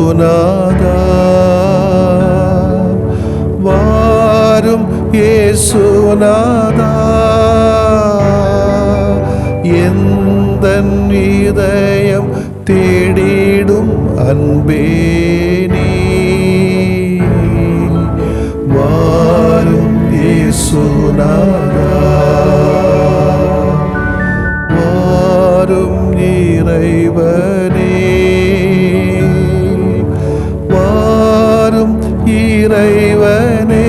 இயேசுநாதா வாரும் இயேசுநாதா எந்தன் இதயம் தேடிடும் அன்பே நீ வாரும் இயேசுநாதா வாரும் இறைவனே வாரும் இறைவனே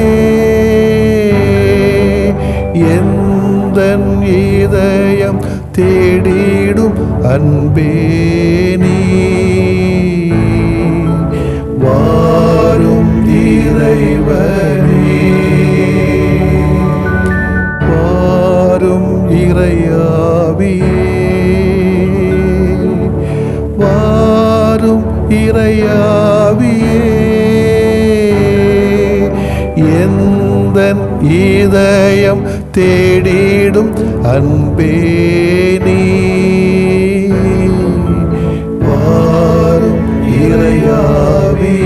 எந்தன் இதயம் தேடிடும் அன்பே நீ வாரும் இறைவனே வாரும் இறையாவியே வாரும் இறையாவியே எந்தன் இதயம் தேடிடும் அன்பே நீ வாரும் இறையாவியே.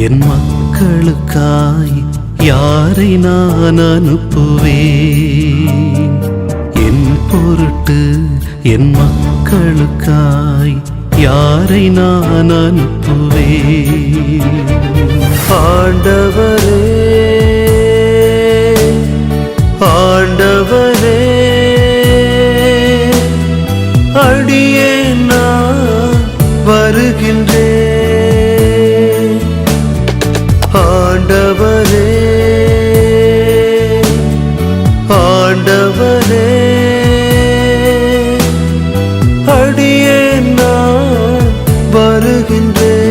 என் மக்களுக்காய் யாரை நான் அனுப்புவேன்? என் பொருட்டு என் மக்களுக்காய் யாரை நான் அனுப்புவேன்? ஆண்டவரே ஆண்டவரே அடியேன் நான் வருகின்றேன். ஆண்டவரே ஆண்டவரே அடியேன் நான் வருகின்றேன்.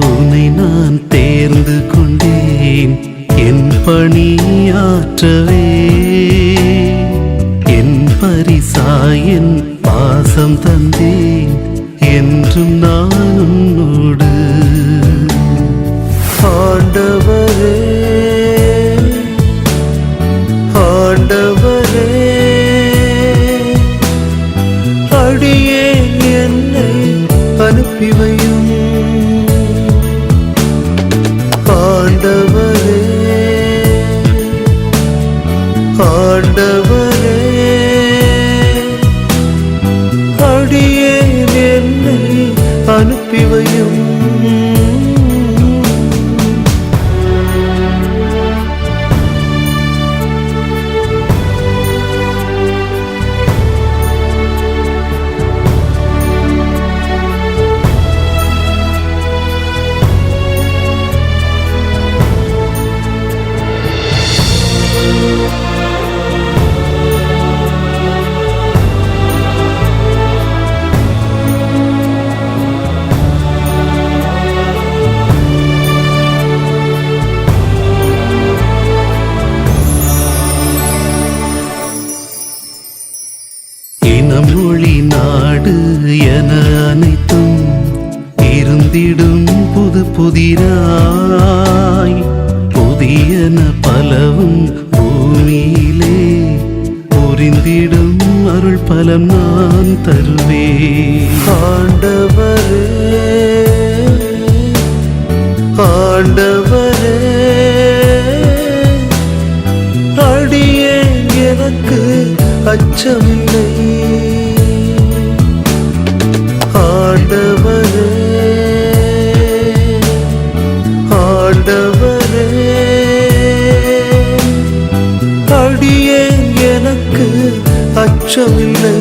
உன்னை நான் தேர்ந்து கொண்டேன் என் பணியாற்றவே. என் பரிசாயின் பாசம் தந்தேன் என்றும் நான் உன்னோடு. ஆண்டவரே ஆண்டவரே அடியேன் என்னை அனுப்பி வையும். ஆண்டவரே ஆண்டவரே அடியேன் என்னை அனுப்பி வையும். மொழி நாடு என அனைத்தும் இருந்திடும் புது புதிராய் புதியன பலவும் பூமியிலே புரிந்திடும் அருள் பலம் நான் தருவேன். ஆண்டவரே, ஆண்டவரே, அடியேன் எனக்கு அச்சமில்லை. ஆண்டவரே, ஆண்டவரே, அடியேன் எனக்கு அச்சமில்லை.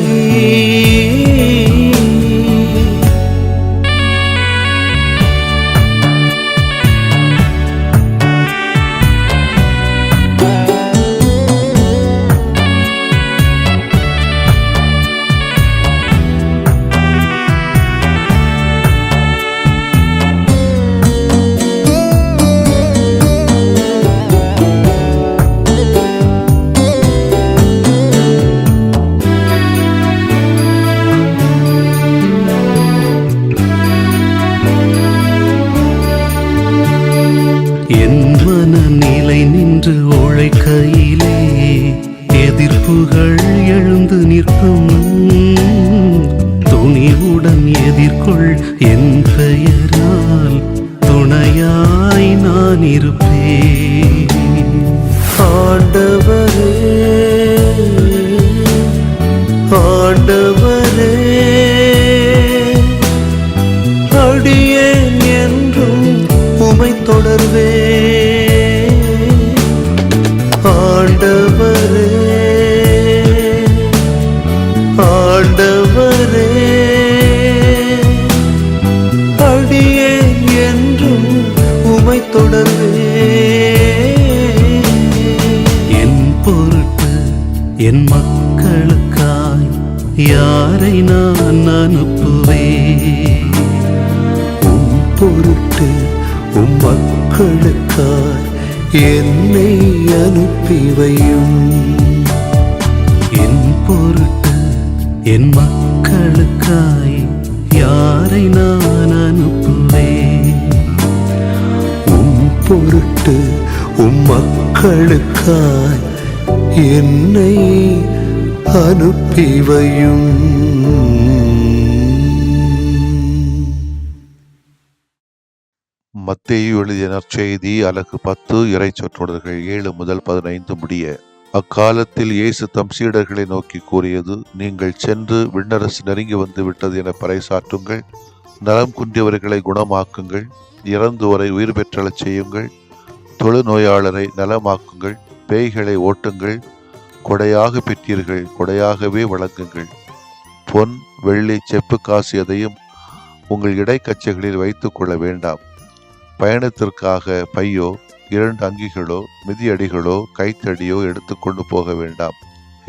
என் மனநிலை நின்று உழைக்கையிலே எதிர்ப்புகள் எழுந்து நிற்கும். துணிவுடன் எதிர்கொள், என் பெயரால் துணையாய் நான் இருப்பேன். ஆண்டவரே, ஆண்டவரே, அடியேன் என்றும் உமை தொடர்வே. ஆண்டவரே, ஆண்டவரே, அடியேன் என்றும் உமை தொடர்வே. என் பொருட்டு என் மக்களுக்காய் யாரை நான் அனுப்புவேன்? உம் பொருட்டு உம் மக்களுக்காய் என்னை அனுப்பி வையும். என் பொருட்டு என் மக்களுக்காய் யாரை நான் அனுப்புவேன்? உம் பொருட்டு உம் மக்களுக்காய் என்னை அனுப்பி வையும். மத்தேயு எழுதிய நற்செய்தி அலகு 10 இறை சொற்றொடர்கள் 7 முதல் 15 முடிய. அக்காலத்தில் இயேசு தம் சீடர்களை நோக்கி கூறியது: நீங்கள் சென்று விண்ணரசு நெருங்கி வந்து விட்டது என பறைசாற்றுங்கள். நலம் குன்றியவர்களை குணமாக்குங்கள், இறந்தோரை உயிர் பெற்றலச் செய்யுங்கள், தொழுநோயாளரை நலமாக்குங்கள், பேய்களை ஓட்டுங்கள். கொடையாக பெற்றீர்கள், கொடையாகவே வழங்குங்கள். பொன் வெள்ளி செப்பு காசு எதையும் உங்கள் இடைக்கச்சைகளில் வைத்துக் கொள்ள வேண்டாம். பயணத்திற்காக பையோ 2 அங்கிகளோ மிதியடிகளோ கைத்தடியோ எடுத்துக்கொண்டு போக வேண்டாம்.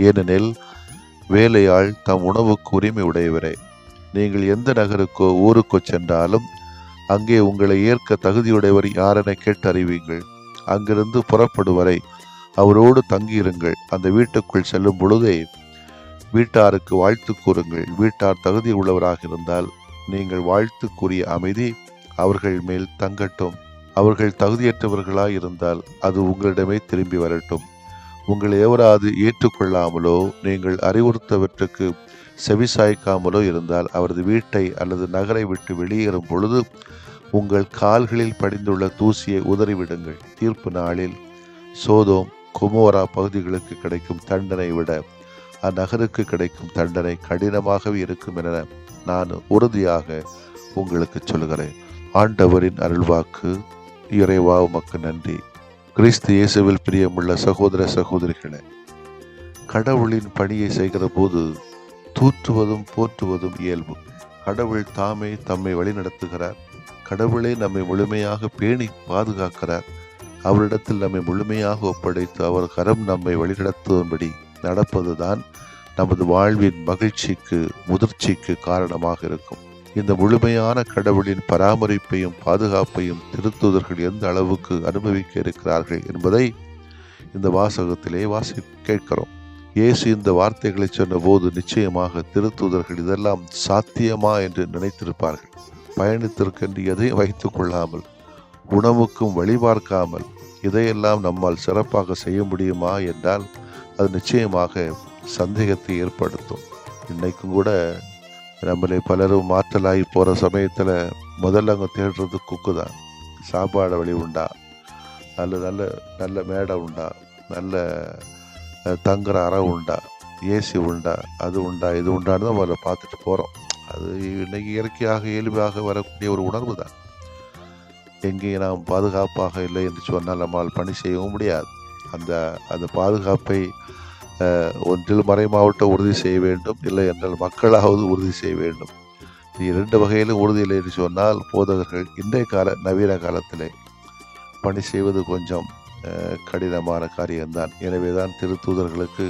ஏனெனில் வேலையாள் தம் உணவுக்கு உரிமை உடையவரே. நீங்கள் எந்த நகருக்கோ ஊருக்கோ சென்றாலும் அங்கே உங்களை ஏற்க தகுதியுடையவர் யாரென கேட்டு அறிவீங்கள். அங்கிருந்து புறப்படுவரை அவரோடு தங்கியிருங்கள். அந்த வீட்டுக்குள் செல்லும் பொழுதே வீட்டாருக்கு வாழ்த்து கூறுங்கள். வீட்டார் தகுதி உள்ளவராக இருந்தால் நீங்கள் வாழ்த்துக்குரிய அமைதி அவர்கள் மேல் தங்கட்டும். அவர்கள் தகுதியற்றவர்களாய் இருந்தால் அது உங்களிடமே திரும்பி வரட்டும். உங்களை எவராது ஏற்றுக்கொள்ளாமலோ நீங்கள் அறிவுறுத்தவற்றுக்கு செவிசாய்க்காமலோ இருந்தால் அவரது வீட்டை அல்லது நகரை விட்டு வெளியேறும் பொழுது உங்கள் கால்களில் படிந்துள்ள தூசியை உதறிவிடுங்கள். தீர்ப்பு நாளில் சோதோம் கொமோரா பகுதிகளுக்கு கிடைக்கும் தண்டனை விட அந்நகருக்கு கிடைக்கும் தண்டனை கடினமாகவே இருக்கும் என நான் உறுதியாக உங்களுக்கு சொல்கிறேன். ஆண்டவரின் அருள்வாக்கு. இறைவா உமக்கு நன்றி. கிறிஸ்து இயேசுவில் பிரியமுள்ள சகோதர சகோதரிகளே, கடவுளின் பணியை செய்கிற போது தூற்றுவதும் போற்றுவதும் இயல்பு. கடவுள் தாமே தம்மை வழிநடத்துகிறார். கடவுளே நம்மை முழுமையாக பேணி பாதுகாக்கிறார். அவரிடத்தில் நம்மை முழுமையாக ஒப்படைத்து அவர் கரம் நம்மை வழிநடத்தும்படி நடப்பதுதான் நமது வாழ்வின் மகிழ்ச்சிக்கு முதிர்ச்சிக்கு காரணமாக இருக்கும். இந்த முழுமையான கடவுளின் பராமரிப்பையும் பாதுகாப்பையும் திருத்தூதர்கள் எந்த அளவுக்கு அனுபவிக்க இருக்கிறார்கள் என்பதை இந்த வாசகத்திலே கேட்கிறோம். இயேசு இந்த வார்த்தைகளை சொன்ன போது நிச்சயமாக திருத்தூதர்கள் இதெல்லாம் சாத்தியமா என்று நினைத்திருப்பார்கள். பயணத்திற்கென்று எதையும் வைத்துக் கொள்ளாமல், உணவுக்கும் வழிபார்க்காமல் இதையெல்லாம் நம்மால் சிறப்பாக செய்ய முடியுமா என்றால் அது நிச்சயமாக சந்தேகத்தை ஏற்படுத்தும். இன்னைக்கும் கூட நம்மளை பலரும் மாற்றலாகி போகிற சமயத்தில் முதல்ல அங்கே தேடுறது குக்கு தான். சாப்பாடு வழி உண்டா, நல்ல நல்ல நல்ல மேடை உண்டா, நல்ல தங்குற அறை உண்டா, ஏசி உண்டா, அது உண்டா, இது உண்டான்னு தான் முதல்ல பார்த்துட்டு போகிறோம். அது இன்னைக்கு இயற்கையாக இயல்பாக வரக்கூடிய ஒரு உணர்வு தான். எங்கேயும் நாம் பாதுகாப்பாக இல்லை என்று சொன்னால் நம்மால் பணி செய்யவும் முடியாது. அந்த பாதுகாப்பை ஒன்றில் மறைமாவட்டம் உறுதி செய்ய வேண்டும், இல்லை என்றால் மக்களாவது உறுதி செய்ய வேண்டும். இரண்டு வகையிலும் உறுதி இல்லை என்று சொன்னால் போதகர்கள் இன்றைய நவீன காலத்திலே பணி செய்வது கொஞ்சம் கடினமான காரியம்தான். எனவே தான் திருத்தூதர்களுக்கு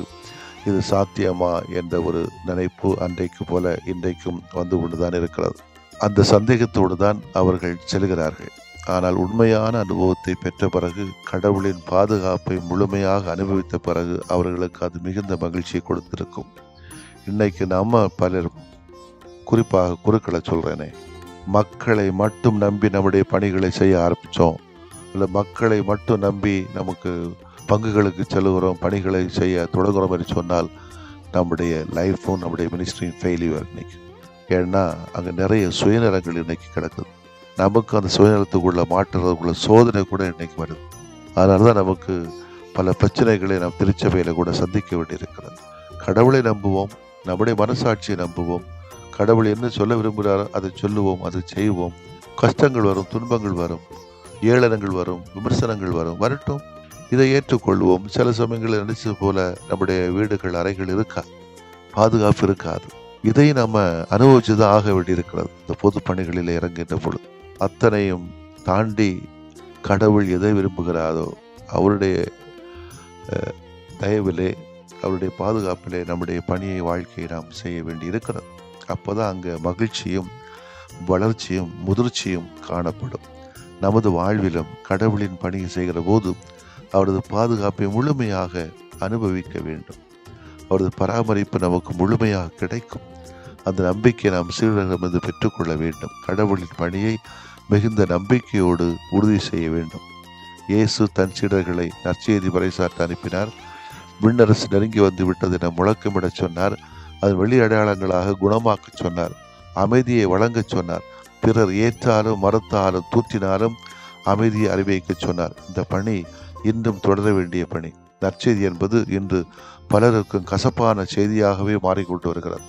இது சாத்தியமா என்ற ஒரு நினைப்பு அன்றைக்கு போல இன்றைக்கும் வந்து கொண்டுதான் இருக்கிறது. அந்த சந்தேகத்தோடு தான் அவர்கள் செல்கிறார்கள். ஆனால் உண்மையான அனுபவத்தை பெற்ற பிறகு, கடவுளின் பாதுகாப்பை முழுமையாக அனுபவித்த பிறகு அவர்களுக்கு அது மிகுந்த மகிழ்ச்சியை கொடுத்திருக்கும். இன்னைக்கு நம்ம பலரும், குறிப்பாக குருக்களை சொல்கிறேனே, மக்களை மட்டும் நம்பி நம்முடைய பணிகளை செய்ய ஆரம்பித்தோம். இல்லை மக்களை மட்டும் நம்பி நமக்கு பங்குகளுக்கு செல்கிறோம், பணிகளை செய்ய தொடங்குகிறோம் என்று சொன்னால் நம்முடைய லைஃப்பும் நம்முடைய மினிஸ்ட்ரியும் ஃபெயிலியர் இன்னைக்கு. ஏன்னா அங்கே நிறைய சுயநலங்கள் இன்னைக்கு கிடக்குது. நமக்கு அந்த சுயநலத்துக்குள்ள மாற்றுறதுக்குள்ள சோதனை கூட இன்னைக்கு வருது. அதனால தான் நமக்கு பல பிரச்சனைகளை நாம் திருச்சபையில் கூட சந்திக்க வேண்டியிருக்கிறது. கடவுளை நம்புவோம், நம்முடைய மனசாட்சியை நம்புவோம், கடவுள் என்ன சொல்ல விரும்புகிறாரோ அதை சொல்லுவோம், அதை செய்வோம். கஷ்டங்கள் வரும், துன்பங்கள் வரும், ஏளனங்கள் வரும், விமர்சனங்கள் வரும், வரட்டும், இதை ஏற்றுக்கொள்வோம். சில சமயங்களில் நினைச்சது போல நம்முடைய வீடுகள், அறைகள் இருக்காது, பாதுகாப்பு இருக்காது. இதை நம்ம அனுபவிச்சுதான் ஆக வேண்டியிருக்கிறது. இந்த பொது பணிகளில் இறங்குகின்ற பொழுது அத்தனையும் தாண்டி கடவுள் எதை விரும்புகிறாரோ அவருடைய தயவிலே, அவருடைய பாதுகாப்பிலே நம்முடைய பணியை, வாழ்க்கையை நாம் செய்ய வேண்டி இருக்கிறது. அப்போதான் அங்கே மகிழ்ச்சியும் வளர்ச்சியும் முதிர்ச்சியும் காணப்படும். நமது வாழ்விலும் கடவுளின் பணியை செய்கிற போது அவரது பாதுகாப்பை முழுமையாக அனுபவிக்க வேண்டும். அவரது பராமரிப்பு நமக்கு முழுமையாக கிடைக்கும். அந்த நம்பிக்கையை நாம் சீடரிடமிருந்து பெற்றுக்கொள்ள வேண்டும். கடவுளின் பணியை மிகுந்த நம்பிக்கையோடு உறுதி செய்ய வேண்டும். இயேசு தன் சீடர்களை நற்செய்தி பறைசாற்ற அனுப்பினார். விண்ணரசு நெருங்கி வந்து விட்டது என முழக்கமிட சொன்னார். அதன் வெளி அடையாளங்களாக குணமாக்க சொன்னார். அமைதியை வழங்க சொன்னார். பிறர் ஏற்றாலும் மறுத்தாலும் தூற்றினாலும் அமைதியை அறிவிக்க சொன்னார். இந்த பணி இன்னும் தொடர வேண்டிய பணி. நற்செய்தி என்பது இன்று பலருக்கும் கசப்பான செய்தியாகவே மாறிக்கொண்டு வருகிறது.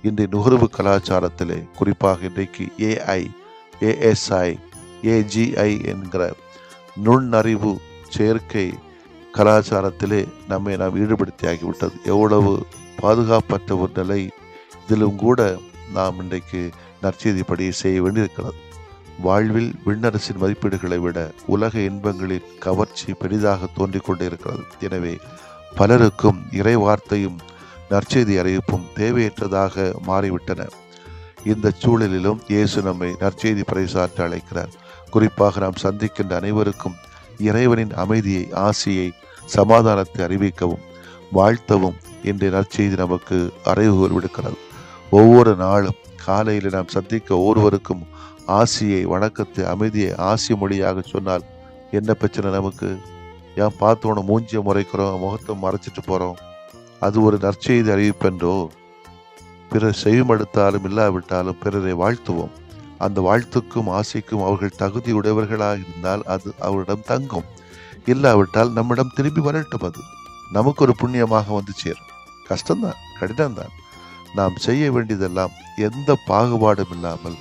இன்றைய நுகர்வு கலாச்சாரத்திலே, குறிப்பாக இன்றைக்கு AI, ASI, AGI என்கிற நுண்ணறிவு சேர்க்கை கலாச்சாரத்திலே நம்மை நாம் ஈடுபடுத்தியாகிவிட்டது. எவ்வளவு பாதுகாப்பற்ற ஒரு நிலை. இதிலும் கூட நாம் இன்றைக்கு நற்செய்தி படியை செய்ய வேண்டியிருக்கிறது. வாழ்வில் விண்ணரசின் மதிப்பீடுகளை விட உலக இன்பங்களின் கவர்ச்சி பெரிதாக தோன்றிக் கொண்டே இருக்கிறது. எனவே பலருக்கும் இறை வார்த்தையும் நற்செய்தி அறிவிப்பும் தேவையற்றதாக மாறிவிட்டன. இந்த சூழலிலும் இயேசு நம்மை நற்செய்தி பறைசாற்ற அழைக்கிறார். குறிப்பாக நாம் சந்திக்கின்ற அனைவருக்கும் இறைவனின் அமைதியை, ஆசியை, சமாதானத்தை அறிவிக்கவும் வாழ்த்தவும் இன்றைய நற்செய்தி நமக்கு அறைகூர் விடுக்கிறது. ஒவ்வொரு நாளும் காலையில் நாம் சந்திக்க ஒவ்வொருவருக்கும் ஆசியை, வணக்கத்தை, அமைதியை ஆசி மொழியாக சொன்னால் என்ன பிரச்சனை நமக்கு? ஏன் பார்த்தோன்னு மூஞ்சியை முறைக்கிறோம், முகத்தை மறைச்சிட்டு போகிறோம்? அது ஒரு நற்செய்தி அறிவிப்பென்றோ? பிறர் செய்யுமெடுத்தாலும் இல்லாவிட்டாலும் பிறரை வாழ்த்துவோம். அந்த வாழ்த்துக்கும் ஆசைக்கும் அவர்கள் தகுதியுடையவர்களாக இருந்தால் அது அவரிடம் தங்கும். இல்லாவிட்டால் நம்மிடம் திரும்பி வரட்டும். அது நமக்கு ஒரு புண்ணியமாக வந்து சேரும். கஷ்டம்தான், கடினம்தான். நாம் செய்ய வேண்டியதெல்லாம் எந்த பாகுபாடும் இல்லாமல்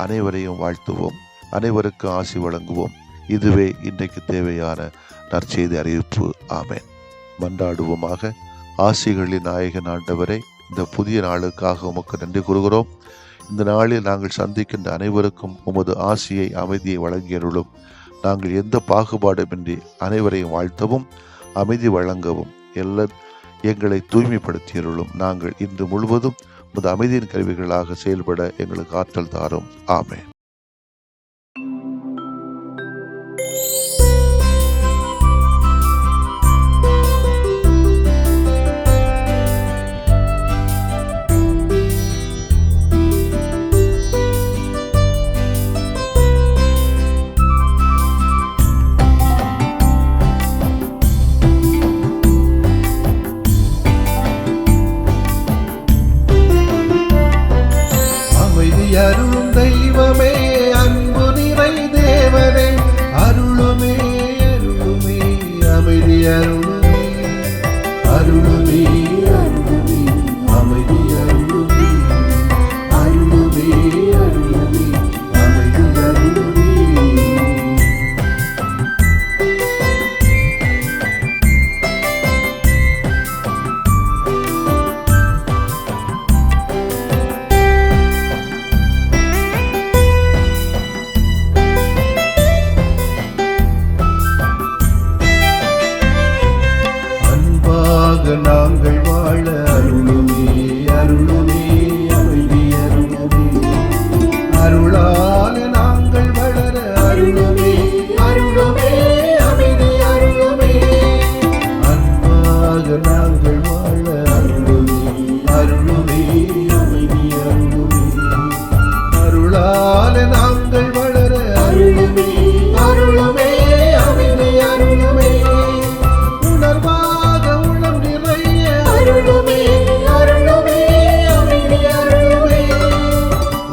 அனைவரையும் வாழ்த்துவோம், அனைவருக்கும் ஆசி வழங்குவோம். இதுவே இன்றைக்கு தேவையான நற்செய்தி அறிவிப்பு. ஆமென். மன்றாடுவோமாக. ஆசிகளின் நாயகன் ஆண்டவரே, இந்த புதிய நாளுக்காக உமக்கு நன்றி கூறுகிறோம். இந்த நாளில் நாங்கள் சந்திக்கின்ற அனைவருக்கும் உமது ஆசியை, அமைதியை வழங்கியருளும். நாங்கள் எந்த பாகுபாடுமின்றி அனைவரையும் வாழ்த்தவும் அமைதி வழங்கவும் எங்களை தூய்மைப்படுத்தியருளும். நாங்கள் இன்று முழுவதும் உமது அமைதியின் கருவிகளாக செயல்பட எங்களுக்கு ஆற்றல் தாரும். ஆமென். நாங்கள் வாழ அருளுமே அருளுமே அமைதி அருளுமே அருளால நாங்கள் வளர அருளுமே அருளுமே அமைதி அருளுமே உணர்வாக உளம் நிறைய அருளுமே அருளுமே அமைதி அருளுமே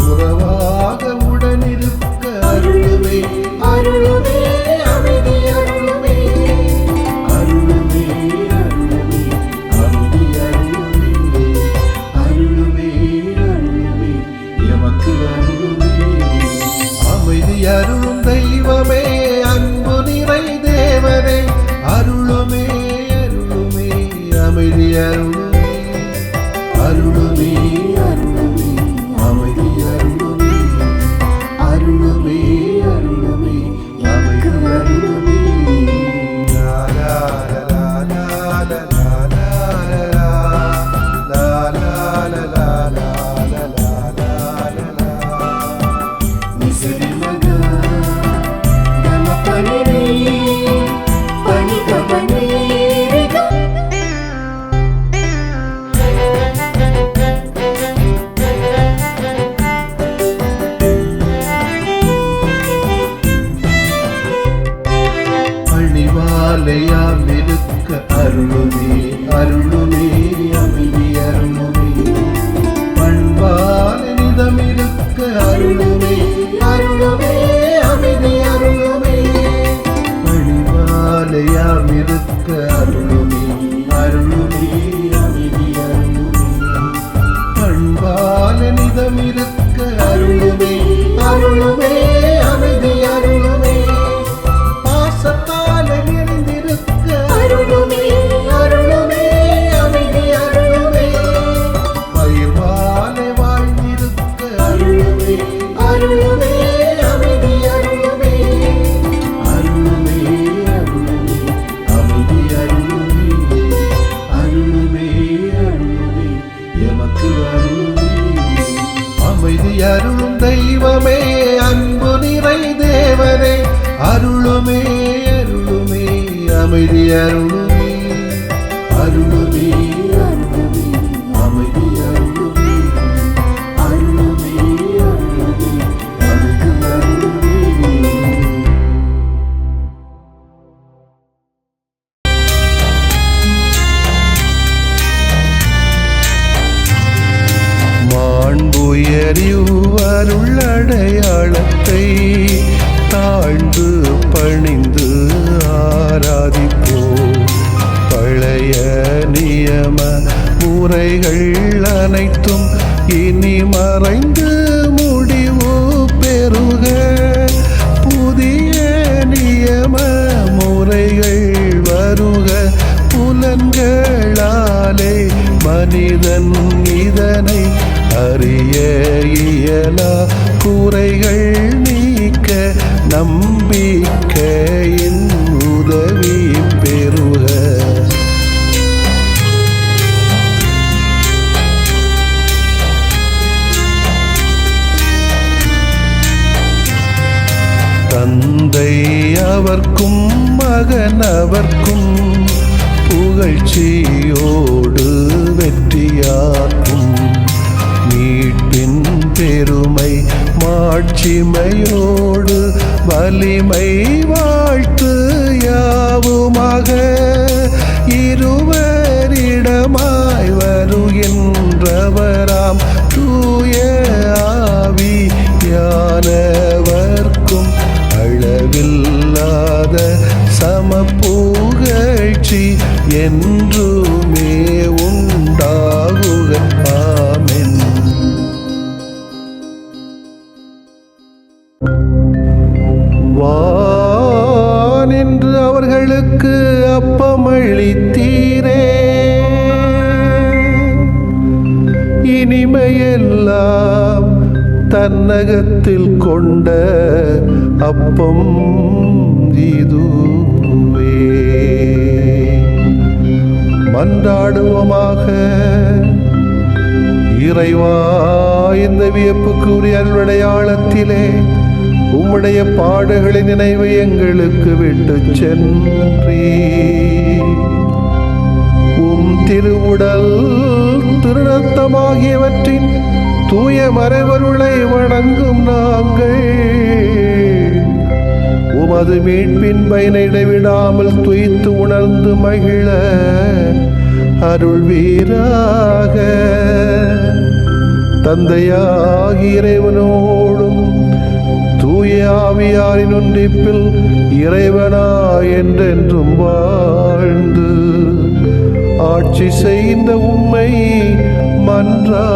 உறவாக உடனிருக்க அருளுமே அருளுமே அமைதி அருளுமே அருளுமே அருளுமே அமைதி அருளுமே அருளுமே அருளுமே எமக்கு அருளுமே அமைதி அருளும் தெய்வமே அன்பு நிறை தேவனே அருளுமே அருளுமே அமைதி அருளுமே அருளுமே அருளுமே அமைதி அருளுமே அருளுமே அருளுமே அமைதி அருளுமே லா லா லா லா லா லா லா லா லா லா லா லா லா நிசரி மகா தம பனிரே பனிக பனிரே அழிவாலையாம் இருக்க அருளுமே அருளுமே அமைதி அருளுமே பண்பால நிதம் இருக்க அருளுமே அருளுமே அமைதி அருளுமே அழிவாலையாம் இருக்க அருளுமே அருளுமே அமைதி அருளுமே பண்பால நிதம் இருக்க அருளுமே அருளுமே அமைதி அருளுமே பாசத்தால நிறைந்திருக்க அருளுமே அருளுமே அமைதி அருளுமே பயிர்வால வாழ்ந்திருக்க அருளுமே அருளுமே அமைதி அருளுமே அருளுமே அருளுமே அமைதி அருளுமே அருளுமே அருளுமே எமக்கு அருளுமே அமைதி அருளும் தெய்வமே அன்பு நிறை தேவனே அருளுமே அருளுமே அமைதி அருளுமே அருளுமே அருளுமே அமைதி அருளுமே அருளுமே அருளுமே அமைதி அருளுமே மாண்புயரிவருள்ளடையாளத்தை தாழ்ந்து பணிந்து ஆராதிப்போம் பழைய நியம முறைகள் அனைத்தும் இனி மறைந்து முடிவு பெறுக புதிய நியம முறைகள் வருக புலன்களாலே மனிதன் இதனை அறிய இயலா குறைகள் நீக்க நம்பிக்கையின் உதவி பெறுக தந்தை அவர்க்கும் மகன் அவர்க்கும் புகழ்ச்சியோடு வெற்றியாக்கும் மீட்பின் பெருமை மாட்சிமையோடு வலிமை வாழ்த்து யாவுமாக இருவரிடமாய் வருகின்றவராம் தூய ஆவியானவர்க்கும் அளவில்லாத சமப்புகழ்ச்சி என்றுமே உண்டாகுக ஆமென். வானின்று அவர்களுக்கு அப்பமளித்தீரே இனிமையெல்லாம் தன்னகத்தில் கொண்ட அப்பம் இதுவே. மன்றாடுவோமாக. இறைவா, இந்த வியப்புக்குரிய அருளடையாளத்திலே உம்முடைய பாடுகளின் நினைவை எங்களுக்கு விட்டு சென்றீர். உம் திருவுடல் திருநத்தமாகியவற்றின் தூய மறைபொருளை வணங்கும் நாங்கள் உமது மீட்பின் பயனை இடைவிடாமல் துய்த்து உணர்ந்து மகிழ அருள்வீராக. தந்தையாகி இறைவனோடும் தூய ஆவியாரின் ஒன்றிப்பில் இறைவனா என்றென்றும் வாழ்ந்து ஆட்சி செய்த உம்மை மன்றாடுகிறோம்.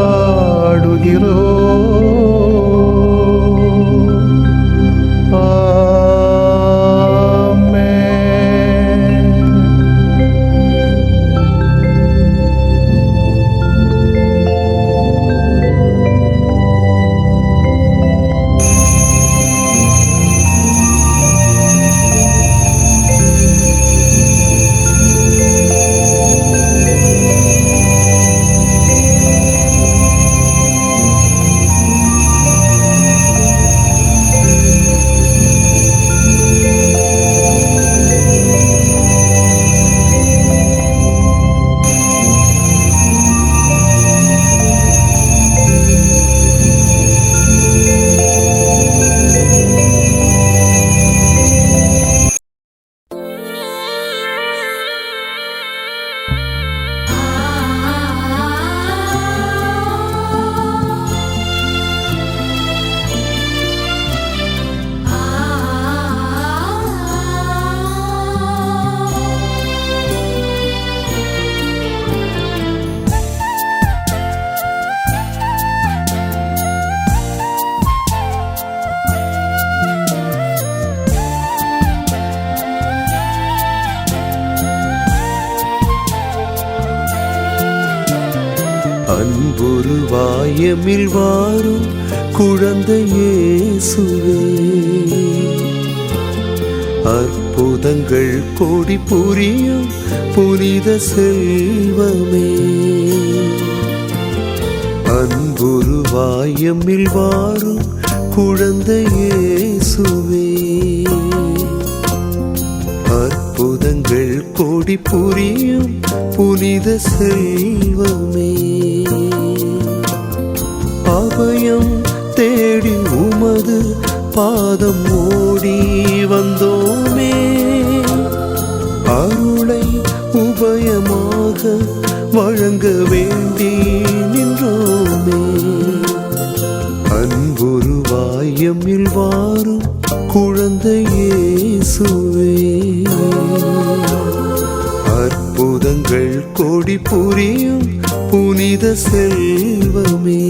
அன்புருவாயமில் வாரும் குழந்தை இயேசுவே, அற்புதங்கள் கோடி புரியும் புனித செல்வமே. அன்புருவாயமில் வாரும் குழந்தை இயேசுவே, அற்புதங்கள் கோடி புரியும் புனித செல்வமே. அபயம் தேடி உமது பாதம் ஓடி வந்தோமே, அருளை உபயமாக வழங்க வேண்டி நின்றோமே. அன்புருவாயமில் வாரும் குழந்தை இயேசுவே, அற்புதங்கள் கோடி புரியும் புனித செல்வமே.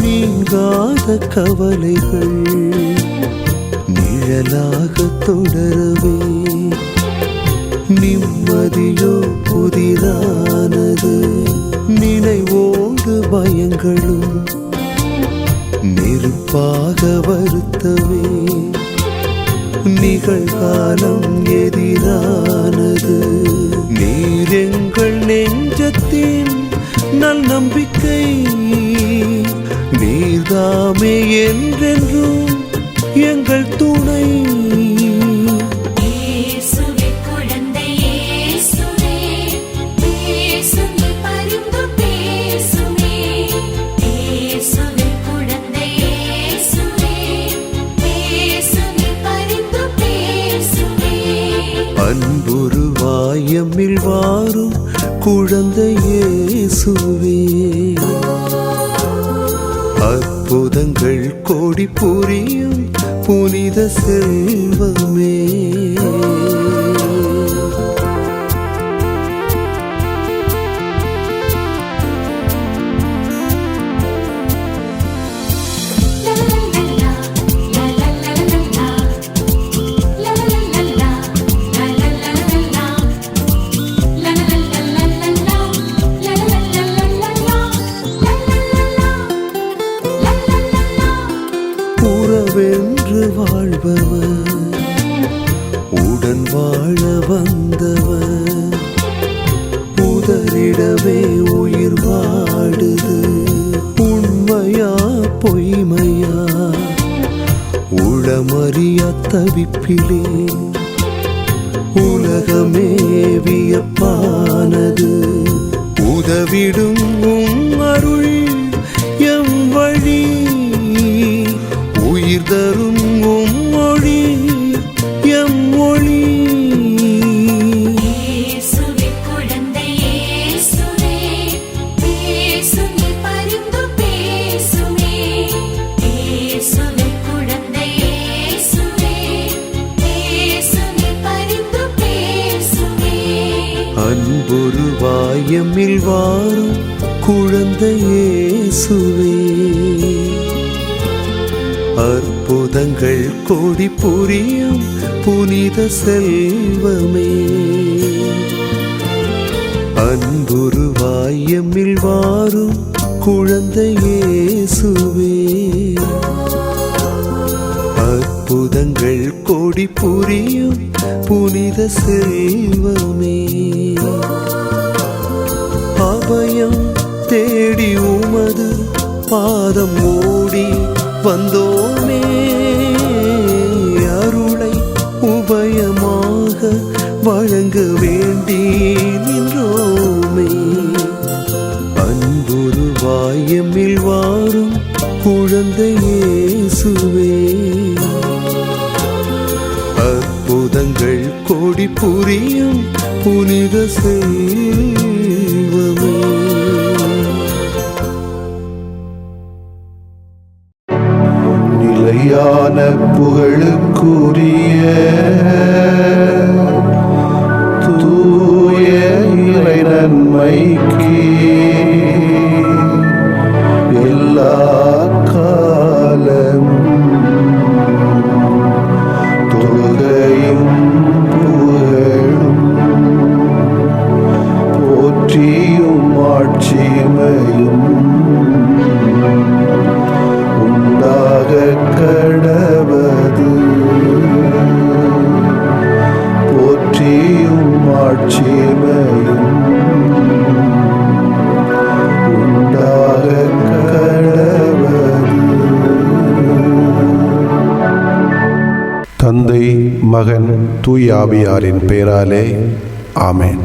நீங்காத கவலைகள் நிழலாக தொடரவே, நிம்மதியோ புதிரானது. நினைவோடு பயங்களும் நெருப்பாக வருத்தவே, நிகழ்காலம் எதிரானது. நீர் எங்கள் நெஞ்சத்தின் நல் நம்பிக்கை, நீர்தாமே என்றென்றும் எங்கள் துணை. அன்புருவாயமில் வாரும் குழந்தை இயேசுவே, அற்புதங்கள் கோடி புரியும் புனித செல்வமே. உள்ளமே உயிர் வாடுது. உண்மையா பொய்மையா உளமறிய தவிப்பிலே உலகமே வியப்பானது. உதவிடும் அருள் எம் வழி, உயிர் தரும் மொழி எம் மொழி. அன்பொரு வாயமில் வாரும் குழந்தை இயேசுவே, அற்புதங்கள் கோடி புரியும் புனித செல்வமே. அன்பொரு வாயமில் வாரும் குழந்தை இயேசுவே, அற்புதங்கள் கோடி புரியும் புனித செல்வமே. அபயம் தேடி உமது பாதம் ஓடி வந்தோமே, அருளை உபயமாக வழங்க வேண்டி நின்றோமே. அன்பொரு வாயமில் வாரும் குழந்தை இயேசுவே, அற்புதங்கள் கோடி புரியும் புனித செல்வமே. நிலையான புகழுக்குரிய தூய இறை நன்மைக்கு எல்லா காலம் தொழுகையும் புகழும் போற்றியும் ஆட்சிமையும் உண்டாக கடவது. போற்றியும் ஆட்சிமையும் உண்டாக கடவது. தந்தை, மகன், தூய ஆவியாரின் பெயராலே ஆமென்.